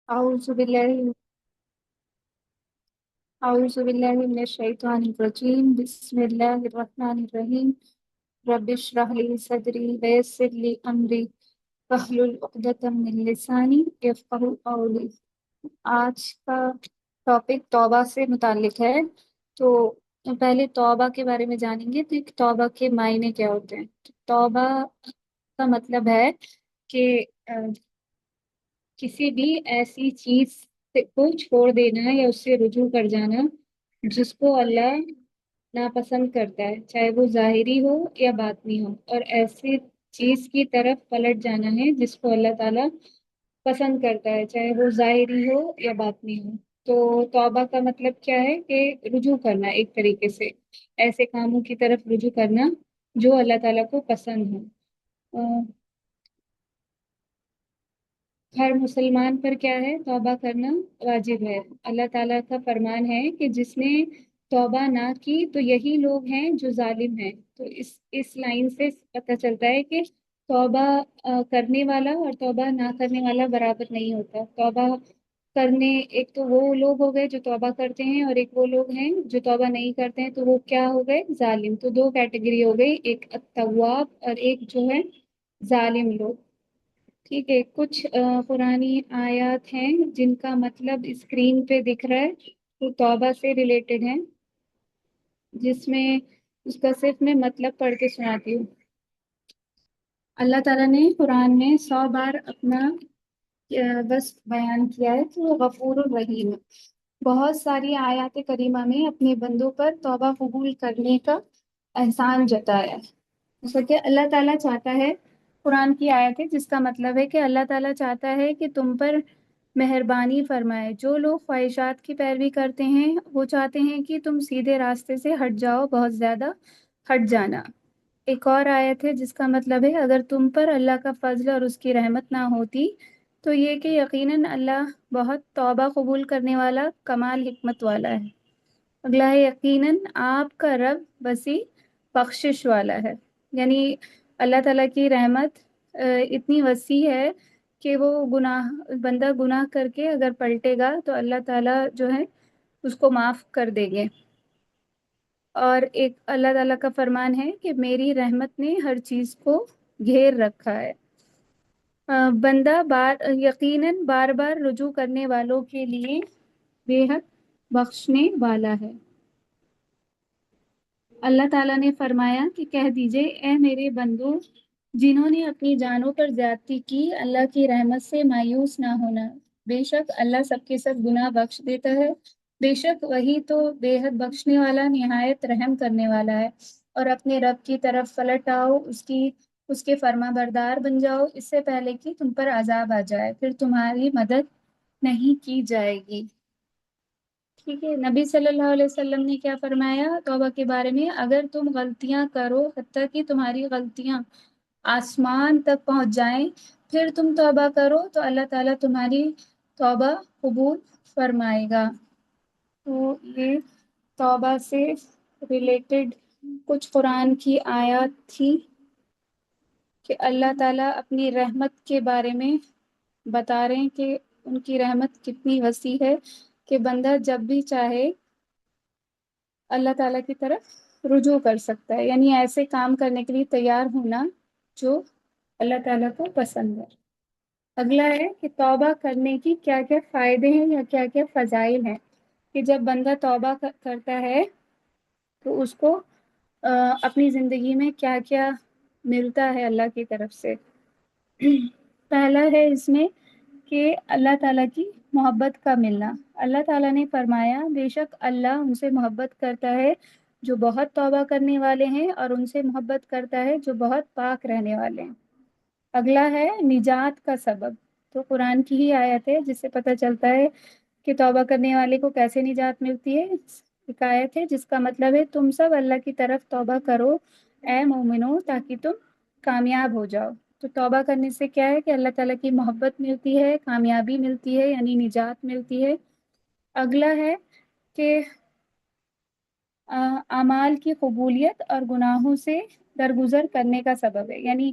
أعوذ بالله أعوذ بالله من الشيطان الرجيم بسم الله الرحمن الرحيم رب اشرح لي صدري ويسر لي أمري واحلل عقدة من لساني يفقهوا قولي۔ آج کا ٹاپک توبہ سے متعلق ہے، تو پہلے توبہ کے بارے میں جانیں گے۔ تو ایک توبہ کے معنی کیا ہوتے ہیں؟ تو توبہ کا مطلب ہے کہ کسی بھی ایسی چیز کو چھوڑ دینا یا اس سے رجوع کر جانا جس کو اللہ ناپسند کرتا ہے، چاہے وہ ظاہری ہو یا باطنی ہو، اور ایسی چیز کی طرف پلٹ جانا ہے جس کو اللہ تعالیٰ پسند کرتا ہے، چاہے وہ ظاہری ہو یا باطنی ہو۔ تو توبہ کا مطلب کیا ہے کہ رجوع کرنا، ایک طریقے سے ایسے کاموں کی طرف رجوع کرنا جو اللہ تعالیٰ کو پسند ہو۔ ہر مسلمان پر کیا ہے؟ توبہ کرنا واجب ہے۔ اللہ تعالیٰ کا فرمان ہے کہ جس نے توبہ نہ کی تو یہی لوگ ہیں جو ظالم ہیں۔ تو اس لائن سے پتہ چلتا ہے کہ توبہ کرنے والا اور توبہ نہ کرنے والا برابر نہیں ہوتا۔ توبہ کرنے، ایک تو وہ لوگ ہو گئے جو توبہ کرتے ہیں، اور ایک وہ لوگ ہیں جو توبہ نہیں کرتے ہیں، تو وہ کیا ہو گئے؟ ظالم۔ تو دو کیٹیگری ہو گئی، ایک التواب اور ایک جو ہے ظالم لوگ۔ ٹھیک ہے، کچھ قرآنی آیات ہیں جن کا مطلب اسکرین پہ دکھ رہا ہے، وہ توبہ سے ریلیٹڈ ہیں، جس میں اس کا صرف میں مطلب پڑھ کے سناتی ہوں۔ اللہ تعالیٰ نے قرآن میں 100 بار اپنا بس بیان کیا ہے کہ وہ غفور الرحیم ہے۔ بہت ساری آیات کریمہ میں اپنے بندوں پر توبہ قبول کرنے کا احسان جتایا ہے۔ جیسا کہ اللہ تعالیٰ چاہتا ہے، قرآن کی آیت ہے جس کا مطلب ہے کہ اللہ تعالیٰ چاہتا ہے کہ تم پر مہربانی فرمائے۔ جو لوگ خواہشات کی پیروی کرتے ہیں وہ چاہتے ہیں کہ تم سیدھے راستے سے ہٹ جاؤ، بہت زیادہ ہٹ جانا۔ ایک اور آیت ہے جس کا مطلب ہے اگر تم پر اللہ کا فضل اور اس کی رحمت نہ ہوتی تو یہ کہ یقیناً اللہ بہت توبہ قبول کرنے والا، کمال حکمت والا ہے۔ اگلا ہے یقیناً آپ کا رب وسیع بخشش والا ہے۔ یعنی اللہ تعالیٰ کی رحمت اتنی وسیع ہے کہ وہ بندہ گناہ کر کے اگر پلٹے گا تو اللہ تعالیٰ جو ہے اس کو معاف کر دیں گے۔ اور ایک اللہ تعالیٰ کا فرمان ہے کہ میری رحمت نے ہر چیز کو گھیر رکھا ہے۔ بندہ یقیناً بار بار رجوع کرنے والوں کے لیے بے حد بخشنے والا ہے۔ اللہ تعالیٰ نے فرمایا کہ کہہ دیجئے اے میرے بندو، جنہوں نے اپنی جانوں پر زیادتی کی، اللہ کی رحمت سے مایوس نہ ہونا۔ بے شک اللہ سب کے سب گناہ بخش دیتا ہے، بے شک وہی تو بے حد بخشنے والا، نہایت رحم کرنے والا ہے۔ اور اپنے رب کی طرف پلٹ آؤ، اس کے فرما بردار بن جاؤ، اس سے پہلے کہ تم پر عذاب آ جائے، پھر تمہاری مدد نہیں کی جائے گی۔ ٹھیک ہے، نبی صلی اللہ علیہ وسلم نے کیا فرمایا توبہ کے بارے میں؟ اگر تم غلطیاں کرو حتیٰ کہ تمہاری غلطیاں آسمان تک پہنچ جائیں، پھر تم توبہ کرو تو اللہ تعالیٰ تمہاری توبہ قبول فرمائے گا۔ تو یہ توبہ سے ریلیٹڈ کچھ قرآن کی آیات تھی کہ اللہ تعالیٰ اپنی رحمت کے بارے میں بتا رہے ہیں کہ ان کی رحمت کتنی وسیع ہے کہ بندہ جب بھی چاہے اللہ تعالیٰ کی طرف رجوع کر سکتا ہے، یعنی ایسے کام کرنے کے لیے تیار ہونا جو اللہ تعالیٰ کو پسند ہے۔ اگلا ہے کہ توبہ کرنے کی کیا کیا فائدے ہیں یا کیا کیا فضائل ہیں، کہ جب بندہ توبہ کرتا ہے تو اس کو اپنی زندگی میں کیا کیا ملتا ہے اللہ کی طرف سے۔ پہلا ہے اس میں کہ اللہ تعالیٰ کی محبت کا ملنا۔ اللہ تعالیٰ نے فرمایا بے شک اللہ ان سے محبت کرتا ہے جو بہت توبہ کرنے والے ہیں، اور ان سے محبت کرتا ہے جو بہت پاک رہنے والے ہیں۔ اگلا ہے نجات کا سبب۔ تو قرآن کی ہی آیت ہے جس سے پتہ چلتا ہے کہ توبہ کرنے والے کو کیسے نجات ملتی ہے۔ ایک آیت ہے جس کا مطلب ہے تم سب اللہ کی طرف توبہ کرو اے مومنو تاکہ تم کامیاب ہو جاؤ۔ تو توبہ کرنے سے کیا ہے کہ اللہ تعالیٰ کی محبت ملتی ہے، کامیابی ملتی ہے، یعنی نجات ملتی ہے۔ اگلا ہے کہ اعمال کی قبولیت اور گناہوں سے درگزر کرنے کا سبب ہے، یعنی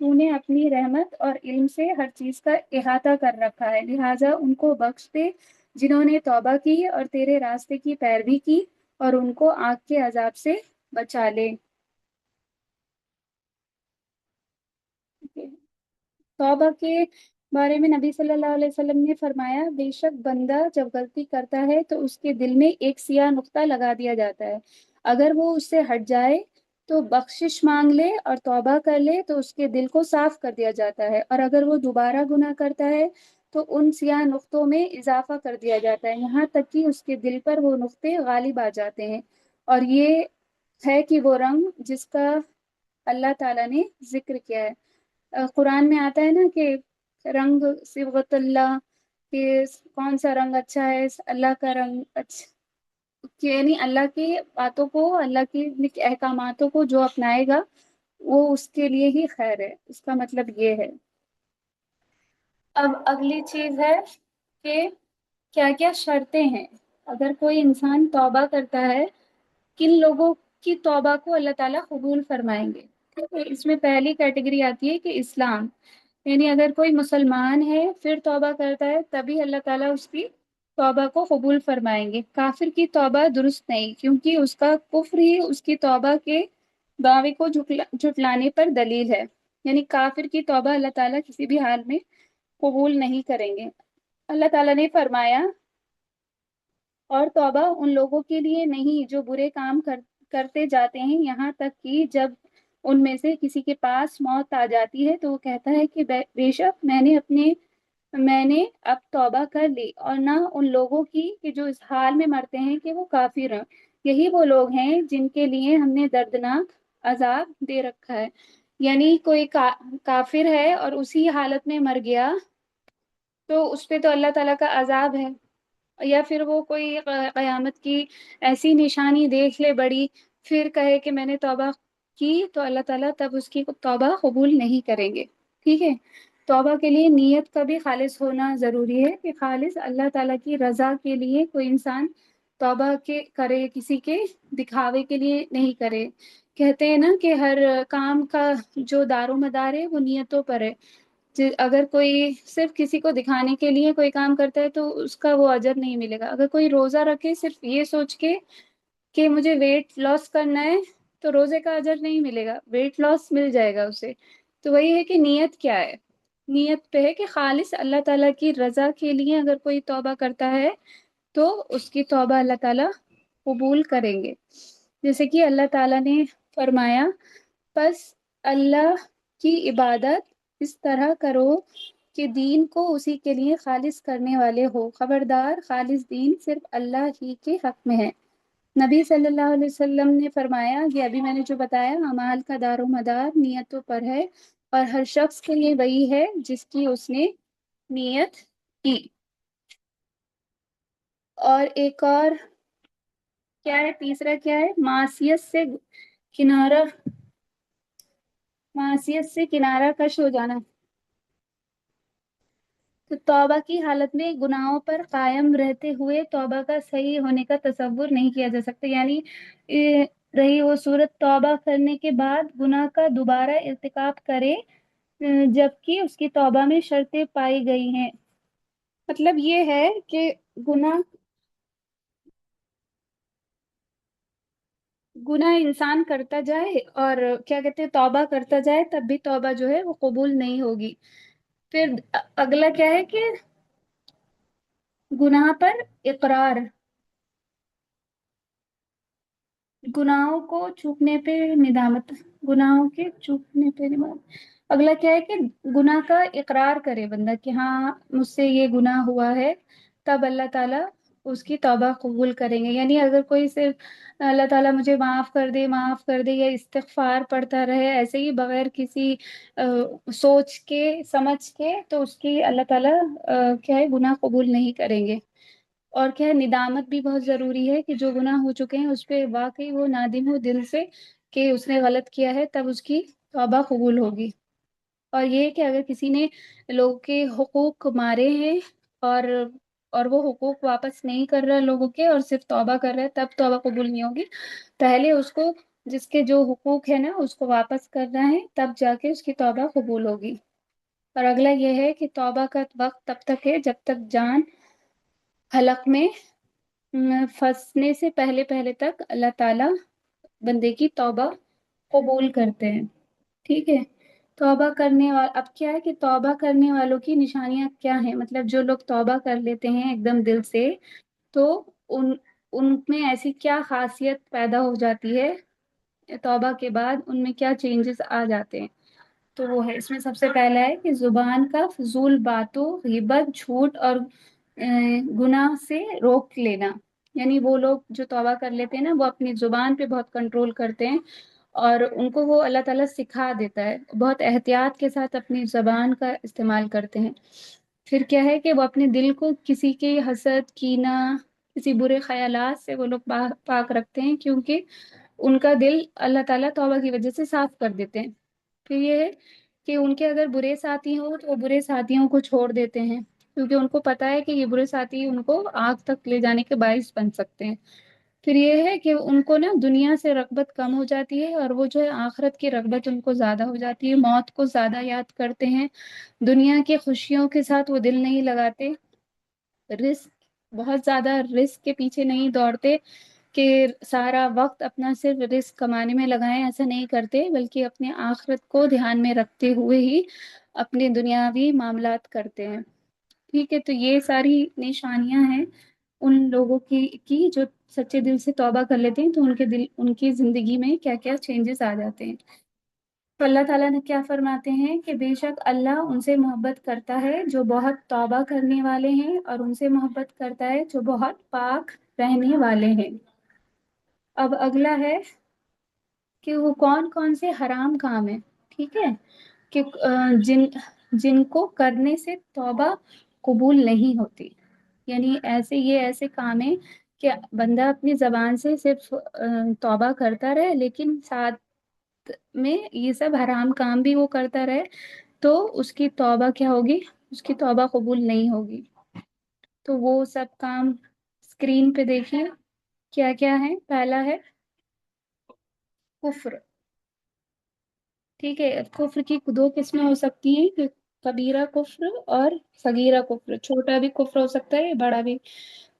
تو نے اپنی رحمت اور علم سے ہر چیز کا احاطہ کر رکھا ہے، لہٰذا ان کو بخش دے جنہوں نے توبہ کی اور تیرے راستے کی پیروی کی، اور ان کو آگ کے عذاب سے بچا لے۔ توبہ کے بارے میں نبی صلی اللہ علیہ وسلم نے فرمایا، بے شک بندہ جب غلطی کرتا ہے تو اس کے دل میں ایک سیاہ نقطہ لگا دیا جاتا ہے، اگر وہ اس سے ہٹ جائے تو بخشش مانگ لے اور توبہ کر لے تو اس کے دل کو صاف کر دیا جاتا ہے، اور اگر وہ دوبارہ گناہ کرتا ہے تو ان سیاہ نقطوں میں اضافہ کر دیا جاتا ہے، یہاں تک کہ اس کے دل پر وہ نقطے غالب آ جاتے ہیں، اور یہ ہے کہ وہ رنگ جس کا اللہ تعالیٰ نے ذکر کیا ہے۔ قرآن میں آتا ہے نا کہ رنگ صبغت اللہ، کہ کون سا رنگ اچھا ہے، اللہ کا رنگ اچھا، کہ یعنی اللہ کی باتوں کو، اللہ کی احکاماتوں کو جو اپنائے گا وہ اس کے لیے ہی خیر ہے، اس کا مطلب یہ ہے۔ اب اگلی چیز ہے کہ کیا کیا شرطیں ہیں اگر کوئی انسان توبہ کرتا ہے، کن لوگوں کی توبہ کو اللہ تعالیٰ قبول فرمائیں گے؟ ٹھیک ہے، اس میں پہلی کیٹیگری آتی ہے کہ اسلام، یعنی اگر کوئی مسلمان ہے پھر توبہ کرتا ہے تبھی اللہ تعالیٰ اس کی توبہ کو قبول فرمائیں گے۔ کافر کی توبہ درست نہیں، کیونکہ اس کا کفر ہی اس کی توبہ کے دعوے کو جھٹلانے پر دلیل ہے، یعنی کافر کی توبہ اللہ تعالیٰ کسی بھی حال میں قبول نہیں کریں گے۔ اللہ تعالیٰ نے فرمایا، اور توبہ ان لوگوں کے لیے نہیں جو برے کام کرتے جاتے ہیں، یہاں تک کہ جب ان میں سے کسی کے پاس موت آ جاتی ہے تو وہ کہتا ہے کہ بے شک میں نے اب توبہ کر لی، اور نہ ان لوگوں کی کہ جو اس حال میں مرتے ہیں کہ وہ کافر ہیں، یہی وہ لوگ ہیں جن کے لیے ہم نے دردناک عذاب دے رکھا ہے۔ یعنی کوئی کافر ہے اور اسی حالت میں مر گیا تو اس پہ تو اللہ تعالیٰ کا عذاب ہے، یا پھر وہ کوئی قیامت کی ایسی نشانی دیکھ لے بڑی، پھر کہے کہ میں نے توبہ کی، تو اللہ تعالیٰ تب اس کی توبہ قبول نہیں کریں گے۔ ٹھیک ہے، توبہ کے لیے نیت کا بھی خالص ہونا ضروری ہے، کہ خالص اللہ تعالیٰ کی رضا کے لیے کوئی انسان توبہ کے کرے، کسی کے دکھاوے کے لیے نہیں کرے۔ کہتے ہیں نا کہ ہر کام کا جو دار و مدار ہے وہ نیتوں پر ہے، اگر کوئی صرف کسی کو دکھانے کے لیے کوئی کام کرتا ہے تو اس کا وہ اجر نہیں ملے گا، اگر کوئی روزہ رکھے صرف یہ سوچ کے کہ مجھے ویٹ لاس کرنا ہے تو روزے کا اجر نہیں ملے گا، ویٹ لاس مل جائے گا اسے۔ تو وہی ہے کہ نیت کیا ہے، نیت پہ ہے کہ خالص اللہ تعالیٰ کی رضا کے لیے اگر کوئی توبہ کرتا ہے تو اس کی توبہ اللہ تعالیٰ قبول کریں گے۔ جیسے کہ اللہ تعالیٰ نے فرمایا، پس اللہ کی عبادت اس طرح کرو کہ دین کو اسی کے لیے خالص کرنے والے ہو، خبردار خالص دین صرف اللہ ہی کے حق میں ہے۔ نبی صلی اللہ علیہ وسلم نے فرمایا، یہ ابھی میں نے جو بتایا، اعمال کا دار و مدار نیتوں پر ہے، اور ہر شخص کے لیے وہی ہے جس کی اس نے نیت کی۔ اور ایک اور کیا ہے، تیسرا کیا ہے، کنارہ معصیت سے کنارہ کش ہو جانا۔ تو توبہ کی حالت میں گناہوں پر قائم رہتے ہوئے توبہ کا صحیح ہونے کا تصور نہیں کیا جا سکتا، یعنی اے، رہی وہ صورت توبہ کرنے کے بعد گناہ کا دوبارہ ارتکاب کرے، جبکہ اس کی توبہ میں شرطیں پائی گئی ہیں۔ مطلب یہ ہے کہ گناہ گناہ انسان کرتا جائے اور کیا کہتے ہیں توبہ کرتا جائے، تب بھی توبہ جو ہے وہ قبول نہیں ہوگی۔ پھر اگلا کیا ہے کہ گناہ پر اقرار، گناہوں کو چوکنے پہ ندامت، گناہوں کے چوکنے پہ ندامت۔ اگلا کیا ہے کہ گناہ کا اقرار کرے بندہ کہ ہاں مجھ سے یہ گناہ ہوا ہے، تب اللہ تعالیٰ اس کی توبہ قبول کریں گے۔ یعنی اگر کوئی صرف اللہ تعالیٰ مجھے معاف کر دے معاف کر دے، یا استغفار پڑھتا رہے ایسے ہی بغیر کسی سوچ کے سمجھ کے، تو اس کی اللہ تعالیٰ کیا ہے گناہ قبول نہیں کریں گے۔ اور کیا ہے، ندامت بھی بہت ضروری ہے، کہ جو گناہ ہو چکے ہیں اس پہ واقعی وہ نادم ہو دل سے کہ اس نے غلط کیا ہے، تب اس کی توبہ قبول ہوگی۔ اور یہ کہ اگر کسی نے لوگوں کے حقوق مارے ہیں اور وہ حقوق واپس نہیں کر رہا لوگوں کے، اور صرف توبہ کر رہا ہے، تب توبہ قبول نہیں ہوگی۔ پہلے اس کو جس کے جو حقوق ہے نا اس کو واپس کرنا ہے، تب جا کے اس کی توبہ قبول ہوگی۔ اور اگلا یہ ہے کہ توبہ کا وقت تب تک ہے جب تک جان حلق میں پھنسنے سے پہلے پہلے تک اللہ تعالیٰ بندے کی توبہ قبول کرتے ہیں۔ ٹھیک ہے، توبہ کرنے اب کیا ہے کہ توبہ کرنے والوں کی نشانیاں کیا ہیں، مطلب جو لوگ توبہ کر لیتے ہیں ایک دم دل سے، تو ان ان میں ایسی کیا خاصیت پیدا ہو جاتی ہے، توبہ کے بعد ان میں کیا چینجز آ جاتے ہیں۔ تو وہ ہے، اس میں سب سے پہلا ہے کہ زبان کا فضول باتوں، غیبت، جھوٹ اور گناہ سے روک لینا۔ یعنی وہ لوگ جو توبہ کر لیتے ہیں نا، وہ اپنی زبان پہ بہت کنٹرول کرتے ہیں، اور ان کو وہ اللہ تعالیٰ سکھا دیتا ہے، بہت احتیاط کے ساتھ اپنی زبان کا استعمال کرتے ہیں۔ پھر کیا ہے کہ وہ اپنے دل کو کسی کے حسد، کینہ، کسی برے خیالات سے وہ لوگ پاک رکھتے ہیں، کیونکہ ان کا دل اللہ تعالیٰ توبہ کی وجہ سے صاف کر دیتے ہیں۔ پھر یہ ہے کہ ان کے اگر برے ساتھی ہوں تو وہ برے ساتھیوں کو چھوڑ دیتے ہیں، کیونکہ ان کو پتا ہے کہ یہ برے ساتھی ان کو آگ تک لے جانے کے باعث بن سکتے ہیں۔ پھر یہ ہے کہ ان کو نا دنیا سے رغبت کم ہو جاتی ہے، اور وہ جو ہے آخرت کی رغبت ان کو زیادہ ہو جاتی ہے، موت کو زیادہ یاد کرتے ہیں، دنیا کی خوشیوں کے ساتھ وہ دل نہیں لگاتے، رزق بہت زیادہ رزق کے پیچھے نہیں دوڑتے کہ سارا وقت اپنا صرف رزق کمانے میں لگائیں، ایسا نہیں کرتے، بلکہ اپنے آخرت کو دھیان میں رکھتے ہوئے ہی اپنے دنیاوی معاملات کرتے ہیں۔ ٹھیک ہے، تو یہ ساری نشانیاں ہیں ان لوگوں کی جو سچے دل سے توبہ کر لیتے ہیں، تو ان کی زندگی میں کیا کیا چینجز آ جاتے ہیں۔ تو اللہ تعالیٰ نے کیا فرماتے ہیں کہ بے شک اللہ ان سے محبت کرتا ہے جو بہت توبہ کرنے والے ہیں، اور ان سے محبت کرتا ہے جو بہت پاک رہنے والے ہیں۔ اب اگلا ہے کہ وہ کون کون سے حرام کام ہیں، ٹھیک ہے، کہ جن کو کرنے سے توبہ قبول نہیں ہوتی۔ یعنی یہ ایسے کام ہیں کہ بندہ اپنی زبان سے صرف توبہ کرتا رہے، لیکن ساتھ میں یہ سب حرام کام بھی وہ کرتا رہے، تو اس کی توبہ کیا ہوگی؟ اس کی توبہ قبول نہیں ہوگی۔ تو وہ سب کام اسکرین پہ دیکھیے کیا کیا ہے۔ پہلا ہے کفر۔ ٹھیک ہے، کفر کی دو قسمیں ہو سکتی ہیں، کہ کبیرہ کفر اور صغیرہ کفر، چھوٹا بھی کفر ہو سکتا ہے، بڑا بھی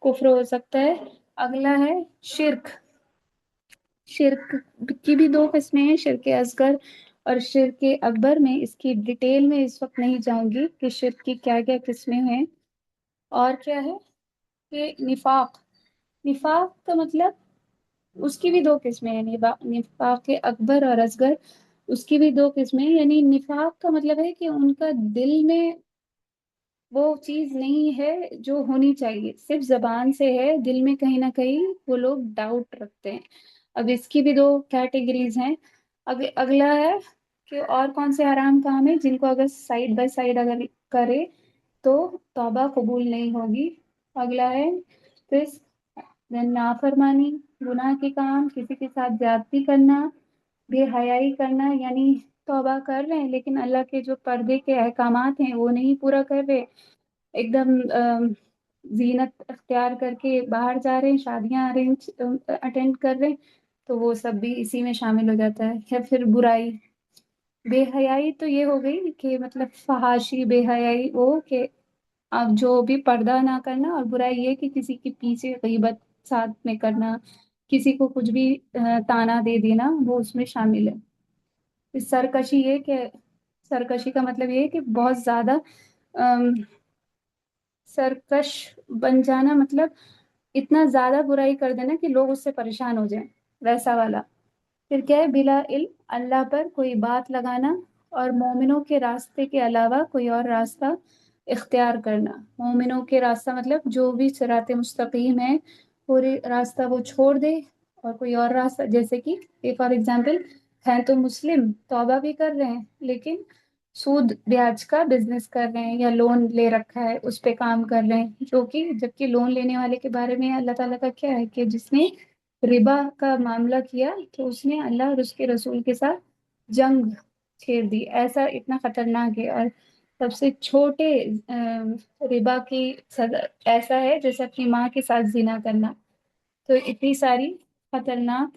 کفر ہو سکتا ہے۔ اگلا ہے شرک۔ شرک کی بھی دو قسمیں ہیں، شرک اصغر اور شرک اکبر۔ میں اس کی ڈیٹیل میں اس وقت نہیں جاؤں گی کہ شرک کی کیا کیا قسمیں ہیں۔ اور کیا ہے کہ نفاق۔ نفاق کا مطلب اس کی بھی دو قسمیں ہیں، نفاق اکبر اور اصغر، اس کی بھی دو قسمیں ہیں۔ یعنی نفاق کا مطلب ہے کہ ان کا دل میں وہ چیز نہیں ہے جو ہونی چاہیے، صرف زبان سے ہے، دل میں کہیں نہ کہیں وہ لوگ ڈاؤٹ رکھتے ہیں۔ اب اس کی بھی دو کیٹیگریز ہیں۔ اگلا ہے کہ اور کون سے حرام کام ہیں جن کو اگر سائڈ بائی سائڈ اگر کرے تو توبہ قبول نہیں ہوگی۔ اگلا ہے پھر نافرمانی، گناہ کے کام، کسی کے ساتھ زیادتی کرنا، بے حیائی کرنا، یعنی توبہ کر رہے ہیں لیکن اللہ کے جو پردے کے احکامات ہیں وہ نہیں پورا کر رہے، ایک دم زینت اختیار کر کے باہر جا رہے ہیں، شادیاں اٹینڈ کر رہے ہیں، تو وہ سب بھی اسی میں شامل ہو جاتا ہے۔ یا پھر برائی، بے حیائی تو یہ ہو گئی کہ مطلب فحاشی بے حیائی، وہ کہ اب جو بھی پردہ نہ کرنا، اور برائی یہ کہ کسی کے پیچھے غیبت ساتھ میں کرنا، کسی کو کچھ بھی تانا دے دینا، وہ اس میں شامل ہے۔ سرکشی، یہ کہ سرکشی کا مطلب یہ ہے کہ بہت زیادہ سرکش بن جانا، مطلب اتنا زیادہ برائی کر دینا کہ لوگ اس سے پریشان ہو جائیں، ویسا والا۔ پھر کیا ہے، بلا علم اللہ پر کوئی بات لگانا، اور مومنوں کے راستے کے علاوہ کوئی اور راستہ اختیار کرنا۔ مومنوں کے راستہ مطلب جو بھی صراط مستقیم ہے، پورے راستہ وہ چھوڑ دے، اور کوئی اور راستہ، جیسے کہ فار ایگزامپل ہیں تو مسلم، توبہ بھی کر رہے ہیں، لیکن سود بیاج کا بزنس کر رہے ہیں، یا لون لے رکھا ہے اس پہ کام کر رہے ہیں، جو کہ جبکہ لون لینے والے کے بارے میں اللہ تعالیٰ کا کیا ہے کہ جس نے ربا کا معاملہ کیا تو اس نے اللہ اور اس کے رسول کے ساتھ جنگ چھیڑ دی، ایسا اتنا خطرناک ہے۔ اور سب سے چھوٹے ربا کی سزا ایسا ہے جیسے اپنی ماں کے ساتھ زنا کرنا۔ تو اتنی ساری خطرناک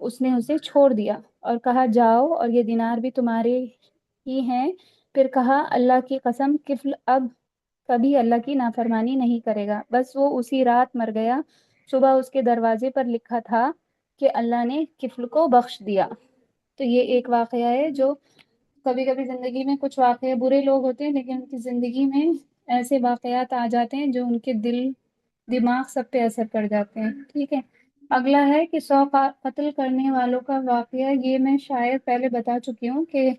اس نے اسے چھوڑ دیا اور کہا جاؤ، اور یہ دینار بھی تمہارے ہی ہیں۔ پھر کہا اللہ کی قسم، کفل اب کبھی اللہ کی نافرمانی نہیں کرے گا۔ بس وہ اسی رات مر گیا۔ صبح اس کے دروازے پر لکھا تھا کہ اللہ نے کفل کو بخش دیا۔ تو یہ ایک واقعہ ہے جو کبھی کبھی زندگی میں کچھ واقعے برے لوگ ہوتے ہیں لیکن ان کی زندگی میں ایسے واقعات آ جاتے ہیں جو ان کے دماغ سب پہ اثر پڑ جاتے ہیں، ٹھیک ہے۔ اگلا ہے کہ 100 قتل کرنے والوں کا واقعہ۔ یہ میں شاید پہلے بتا چکی ہوں کہ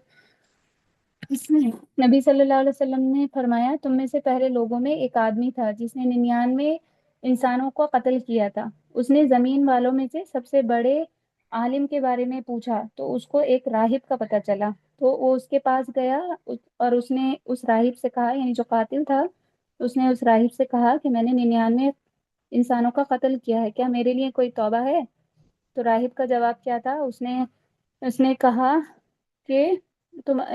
اس میں نبی صلی اللہ علیہ وسلم نے فرمایا، تم میں سے پہلے لوگوں میں ایک آدمی تھا جس نے 99 انسانوں کو قتل کیا تھا۔ اس نے زمین والوں میں سے سب سے بڑے عالم کے بارے میں پوچھا تو اس کو ایک راہب کا پتہ چلا، تو وہ اس کے پاس گیا اور اس نے اس راہب سے کہا، یعنی جو قاتل تھا، اس نے اس راہب سے کہا کہ میں نے 99 انسانوں کا قتل کیا ہے، کیا میرے لیے کوئی توبہ ہے؟ تو راہب کا جواب کیا تھا؟ اس نے کہا کہ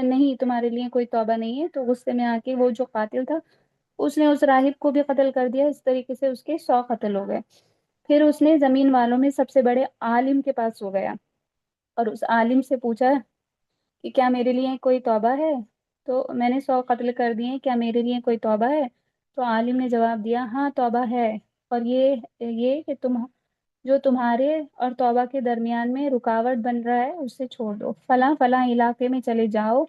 نہیں، تمہارے لیے کوئی توبہ نہیں ہے۔ تو غصے میں آ کے وہ جو قاتل تھا اس نے اس راہب کو بھی قتل کر دیا۔ اس طریقے سے اس کے 100 قتل ہو گئے۔ پھر اس نے زمین والوں میں سب سے بڑے عالم کے پاس ہو گیا اور اس عالم سے پوچھا کہ کیا میرے لیے کوئی توبہ ہے؟ تو میں نے 100 قتل کر دیے، کیا میرے لیے کوئی توبہ ہے؟ تو عالم نے جواب دیا، ہاں توبہ ہے، اور یہ کہ جو تمہارے اور توبہ کے درمیان میں رکاوٹ بن رہا ہے اسے چھوڑ دو۔ فلاں فلاں علاقے میں چلے جاؤ،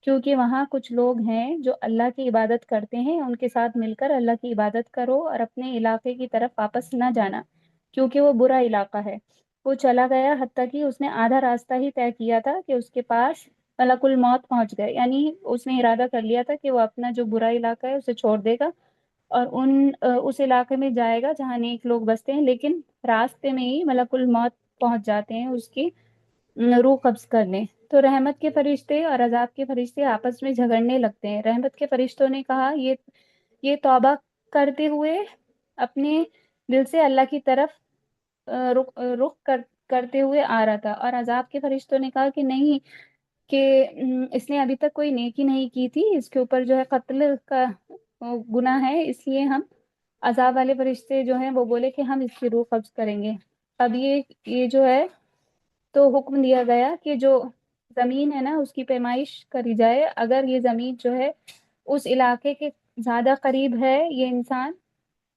کیونکہ وہاں کچھ لوگ ہیں جو اللہ کی عبادت کرتے ہیں، ان کے ساتھ مل کر اللہ کی عبادت کرو اور اپنے علاقے کی طرف واپس نہ جانا، کیونکہ وہ برا علاقہ ہے۔ وہ چلا گیا حتیٰ کہ اس نے آدھا راستہ ہی طے کیا تھا کہ اس کے پاس ملک الموت پہنچ گئے، یعنی اس نے ارادہ کر لیا تھا کہ وہ اپنا جو برا علاقہ ہے اسے چھوڑ دے گا اور اس علاقے میں جائے گا جہاں نیک لوگ بستے ہیں، لیکن راستے میں ہی ملک الموت پہنچ جاتے ہیں اس کی روح قبض کرنے۔ تو رحمت کے فرشتے اور عذاب کے فرشتے آپس میں جھگڑنے لگتے ہیں۔ رحمت کے فرشتوں نے کہا، یہ توبہ کرتے ہوئے اپنے دل سے اللہ کی طرف رخ کرتے ہوئے آ رہا تھا، اور عذاب کے فرشتوں نے کہا کہ نہیں، کہ اس نے ابھی تک کوئی نیکی نہیں کی تھی، اس کے اوپر جو ہے قتل کا گناہ ہے، اس لیے ہم عذاب والے فرشتے جو ہیں وہ بولے کہ ہم اس کی روح قبض کریں گے۔ اب یہ جو ہے تو حکم دیا گیا کہ جو زمین ہے نا اس کی پیمائش کری جائے۔ اگر یہ زمین جو ہے اس علاقے کے زیادہ قریب ہے، یہ انسان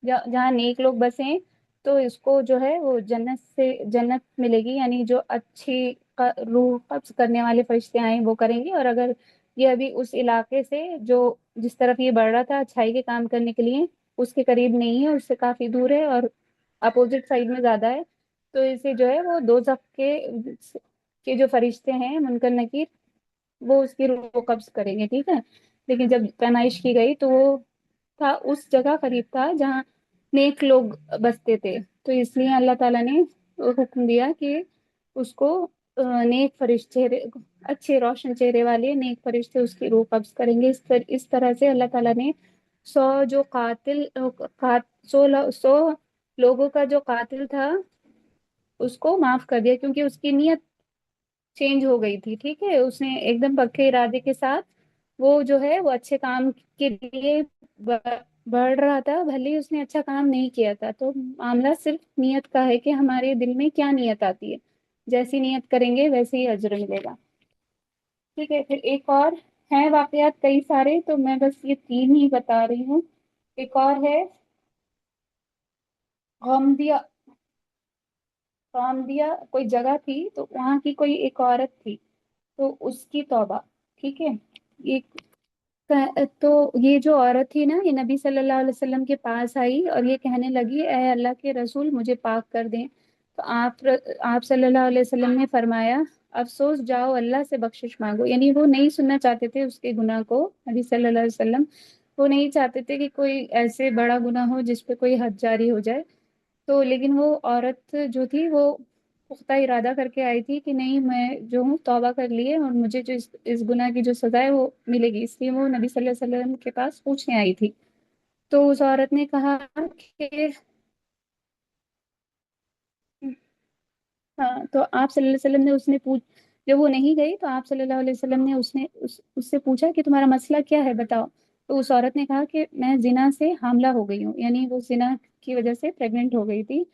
جہاں نیک لوگ بسیں، تو اس کو جو ہے وہ جنت ملے گی، یعنی جو اچھی روح قبض کرنے والے فرشتے آئیں وہ کریں گے۔ اور اگر یہ ابھی اس علاقے سے جس طرف یہ بڑھ رہا تھا اچھائی کے کام کرنے کے لیے، اس کے قریب نہیں ہے، اس سے کافی دور ہے اور اپوزٹ سائڈ میں زیادہ ہے، تو اسے جو ہے وہ دوزخ کے جو فرشتے ہیں منکر نکیر، وہ اس کی روح کو قبض کریں گے، ٹھیک ہے۔ لیکن جب پیمائش کی گئی تو وہ تھا اس جگہ قریب تھا جہاں نیک لوگ بستے تھے، تو اس لیے اللہ تعالیٰ نے حکم دیا کہ اس کو نیک فرشتے، اچھے روشن چہرے والے نیک فرشتے اس کی روح قبض کریں گے۔ اس طرح سے اللہ تعالیٰ نے 100 لوگوں کا جو قاتل تھا اس کو معاف کر دیا، کیونکہ اس کی نیت چینج ہو گئی تھی، ٹھیک ہے۔ اس نے ایک دم پکے ارادے کے ساتھ وہ جو ہے وہ اچھے کام کے لیے بڑھ رہا تھا، بھلے اس نے اچھا کام نہیں کیا تھا۔ تو معاملہ صرف نیت کا ہے کہ ہمارے دل میں کیا نیت آتی ہے، جیسی نیت کریں گے ویسے ہی اجر ملے گا، ٹھیک ہے۔ پھر ایک اور ہے، واقعات کئی سارے، تو میں بس یہ 3 ہی بتا رہی ہوں۔ ایک اور ہے غامدیہ۔ غامدیہ کوئی جگہ تھی، تو وہاں کی کوئی ایک عورت تھی، تو اس کی توبہ، ٹھیک ہے۔ ایک تو یہ جو عورت تھی نا، یہ نبی صلی اللہ علیہ وسلم کے پاس آئی اور یہ کہنے لگی، اے اللہ کے رسول مجھے پاک کر دیں۔ تو آپ صلی اللہ علیہ وسلم نے فرمایا، افسوس، جاؤ اللہ سے بخشش مانگو۔ یعنی وہ نہیں سننا چاہتے تھے اس کے گناہ کو، نبی صلی اللہ علیہ وسلم وہ نہیں چاہتے تھے کہ کوئی ایسے بڑا گناہ ہو جس پہ کوئی حد جاری ہو جائے، تو لیکن وہ عورت جو تھی وہ پختہ ارادہ کر کے آئی تھی کہ نہیں، میں جو ہوں توبہ کر لیے اور مجھے جو اس گناہ کی جو سزا ہے وہ ملے گی، اس لیے وہ نبی صلی اللہ علیہ وسلم کے پاس پوچھنے آئی تھی۔ تو اس عورت نے کہا کہ ہاں، تو آپ صلی اللہ علیہ وسلم نے جب وہ نہیں گئی تو آپ صلی اللہ علیہ وسلم نے اس سے پوچھا کہ تمہارا مسئلہ کیا ہے، بتاؤ۔ تو اس عورت نے کہا کہ میں زنا سے حاملہ ہو گئی ہوں، یعنی وہ زنا کی وجہ سے پریگننٹ ہو گئی تھی۔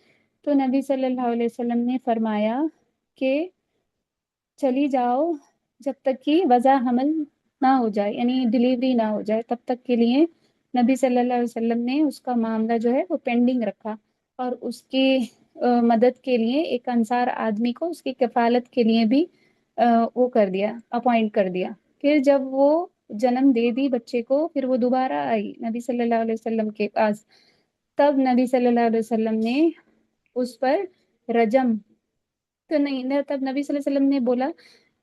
تو نبی صلی اللہ علیہ وسلم نے فرمایا کہ چلی جاؤ جب تک کہ وضع حمل نہ ہو جائے، یعنی ڈلیوری نہ ہو جائے، تب تک کے لیے نبی صلی اللہ علیہ وسلم نے اس کا معاملہ جو ہے وہ پینڈنگ رکھا، اور اس کی مدد کے لیے ایک انصار آدمی کو اس کی کفالت کے لیے بھی وہ کر دیا، اپوائنٹ کر دیا۔ پھر جب وہ جنم دے دی بچے کو، پھر وہ دوبارہ آئی نبی صلی اللہ علیہ وسلم کے پاس، تب نبی صلی اللہ علیہ وسلم نے اس پر رجم تو نہیں نہ، تب نبی صلی اللہ علیہ وسلم نے بولا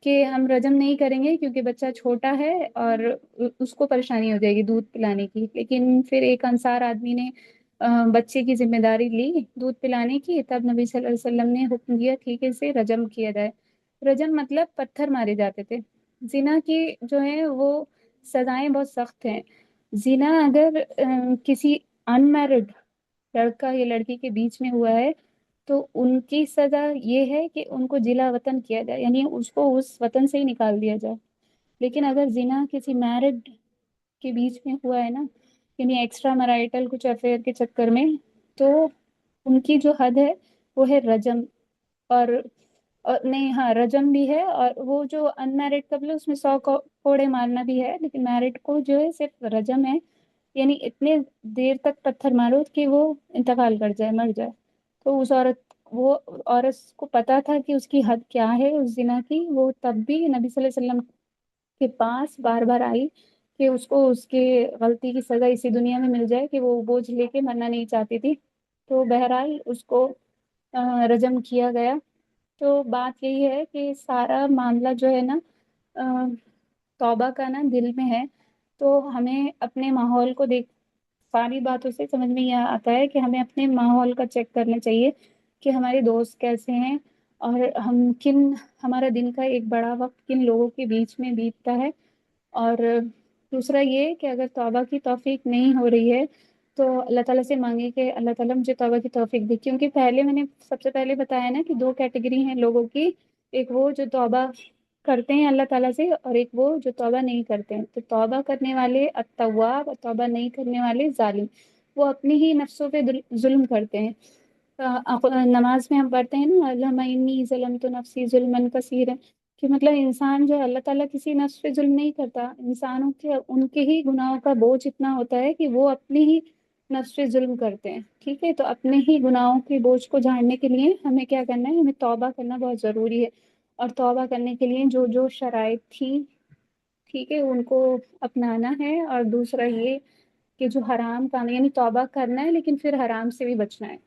کہ ہم رجم نہیں کریں گے کیونکہ بچہ چھوٹا ہے اور اس کو پریشانی ہو جائے گی دودھ پلانے کی، لیکن پھر ایک انصار آدمی نے بچے کی ذمہ داری لی دودھ پلانے کی، تب نبی صلی اللہ علیہ وسلم نے حکم دیا ٹھیک ہے سے رجم کیا جائے۔ رجم مطلب پتھر مارے جاتے تھے۔ زنا کی جو ہے وہ سزائیں بہت سخت ہیں۔ زنا اگر کسی ان میرڈ لڑکا یا لڑکی کے بیچ میں ہوا ہے تو ان کی سزا یہ ہے کہ ان کو جلا وطن کیا جائے، یعنی اس کو اس وطن سے ہی نکال دیا جائے۔ لیکن اگر زنا کسی میرڈ کے بیچ میں ہوا ہے نا، یعنی ایکسٹرا میرائٹل کچھ افیئر کے چکر میں، تو ان کی جو حد ہے وہ ہے رجم۔ اور نہیں، ہاں رجم بھی ہے، اور وہ جو ان میرڈ قبل اس میں 100 کوڑے مارنا بھی ہے، لیکن میرڈ کو جو ہے صرف رجم ہے، یعنی اتنے دیر تک پتھر مارو کہ وہ انتقال کر جائے، مر جائے۔ تو اس عورت، وہ عورت کو پتا تھا کہ اس کی حد کیا ہے اس زنا کی، وہ تب بھی نبی صلی اللہ علیہ وسلم کے پاس بار بار آئی کہ اس کو اس کے غلطی کی سزا اسی دنیا میں مل جائے، کہ وہ بوجھ لے کے مرنا نہیں چاہتی تھی۔ تو بہرحال اس کو رجم کیا گیا۔ تو بات یہی ہے کہ سارا معاملہ جو ہے نا توبہ کا نا دل میں ہے، تو ہمیں اپنے ماحول کو دیکھ، ساری باتوں سے سمجھ میں یہ آتا ہے کہ ہمیں اپنے ماحول کا چیک کرنا چاہیے کہ ہمارے دوست کیسے ہیں، اور ہمارا دن کا ایک بڑا وقت کن لوگوں کے بیچ میں بیتتا ہے۔ اور دوسرا یہ کہ اگر توبہ کی توفیق نہیں ہو رہی ہے تو اللہ تعالیٰ سے مانگے کہ اللہ تعالیٰ مجھے توبہ کی توفیق دے، کیونکہ پہلے میں نے سب سے پہلے بتایا نا کہ 2 کیٹیگری ہیں لوگوں کی، ایک وہ جو توبہ کرتے ہیں اللہ تعالیٰ سے، اور ایک وہ جو توبہ نہیں کرتے ہیں۔ تو توبہ کرنے والے التواب، اور توبہ نہیں کرنے والے ظالم، وہ اپنی ہی نفسوں پہ ظلم کرتے ہیں۔ نماز میں ہم پڑھتے ہیں نا اللہم انی ظلمت نفسی ظلما کثیرا، کہ مطلب انسان جو ہے، اللہ تعالیٰ کسی نفس پہ ظلم نہیں کرتا، انسانوں کے ان کے ہی گناہوں کا بوجھ اتنا ہوتا ہے کہ وہ اپنی ہی نفس پہ ظلم کرتے ہیں۔ ٹھیک ہے، تو اپنے ہی گناہوں کے بوجھ کو جھاڑنے کے لیے ہمیں کیا کرنا ہے، ہمیں توبہ کرنا بہت ضروری ہے۔ اور توبہ کرنے کے لیے جو جو شرائط تھی، ٹھیک ہے، ان کو اپنانا ہے۔ اور دوسرا یہ کہ جو حرام کام، یعنی توبہ کرنا ہے لیکن پھر حرام سے بھی بچنا ہے۔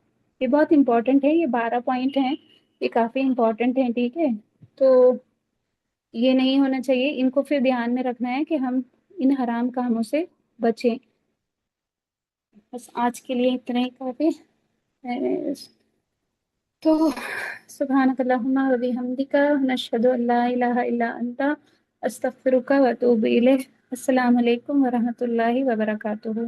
یہ بہت امپورٹنٹ ہے، یہ 12 پوائنٹ ہیں، یہ کافی امپورٹنٹ ہیں، ٹھیک ہے۔ تو یہ نہیں ہونا چاہیے، ان کو پھر دھیان میں رکھنا ہے کہ ہم ان حرام کاموں سے بچیں۔ بس آج کے لیے اتنا ہی کافی ہے۔ تو سبحانک اللہم و بحمدک، نشہد ان لا الہ الا انت، استغفرک و اتوب الیک۔ السلام علیکم ورحمۃ اللہ وبرکاتہ۔